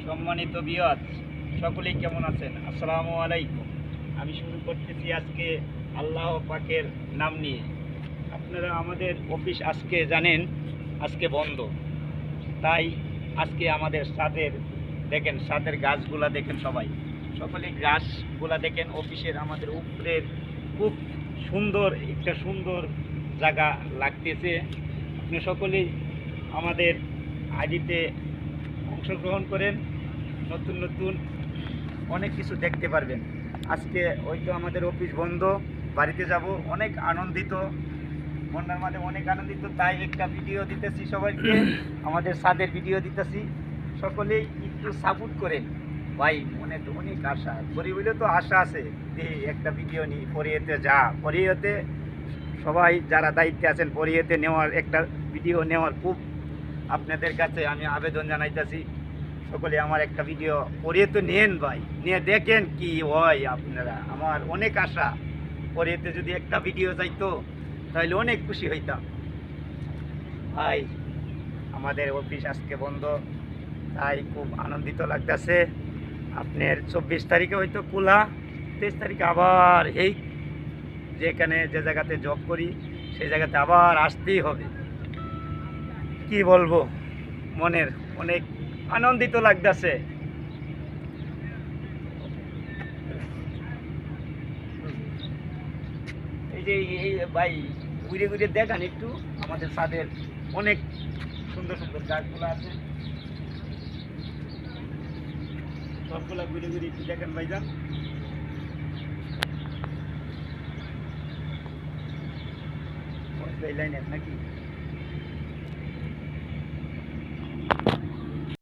সম্মানিত ভিউয়ার্স, সকলেই কেমন আছেন? আসসালামু আলাইকুম। আমি শুরু করতেছি আজকে আল্লাহ পাকের নাম নিয়ে। আপনারা আমাদের অফিস আজকে জানেন আজকে বন্ধ, তাই আজকে আমাদের ছাদের দেখেন, ছাদের গাছগুলা দেখেন, সকলেই গাছগুলা দেখেন। অফিসের আমাদের উপরের খুব সুন্দর জায়গা লাগতেছে। আপনি সকলেই আমাদের আইডিতে অংশগ্রহণ করেন, নতুন অনেক কিছু দেখতে পারবেন। আজকে হয়তো আমাদের অফিস বন্ধ, বাড়িতে যাব, অনেক আনন্দিত, মনের মাঝে অনেক আনন্দিত, তাই একটা ভিডিও দিতেছি সবাইকে, আমাদের ছাদের ভিডিও দিতেছি। সকলেই একটু সাপোর্ট করেন ভাই, মনে তো অনেক আশা, গরিব হইলে তো আশা আছে যে একটা ভিডিও নিই, পরিয়েতে পরিয়েতে সবাই যারা দায়িত্বে আছেন পরিয়েতে নেওয়ার, একটা ভিডিও নেওয়ার খুব আপনাদের কাছে আমি আবেদন জানাইতেছি। সকলে আমার একটা ভিডিও পরিয়েতে নেন ভাই, নিয়ে দেখেন কি হয়। আপনারা, আমার অনেক আশা, পরিয়েতে যদি একটা ভিডিও যাইতো তাহলে অনেক খুশি হইতাম ভাই। আমাদের অফিস আজকে বন্ধ, তাই খুব আনন্দিত লাগতেছে। আপনার 24 তারিখে হয়তো খোলা, 23 তারিখে আবার এই যেখানে যে জায়গাতে জব করি সেই জায়গাতে আবার আসতেই হবে। কি বলবো, মনের অনেক আনন্দিত লাগতেছে। এই যে এই ভাই ঘুরে দেখান একটু, আমাদের ছাদের অনেক সুন্দর গাছগুলো আছে, সবগুলা ঘুরে একটু দেখেন ভাইজান। এই লাইনের নাকি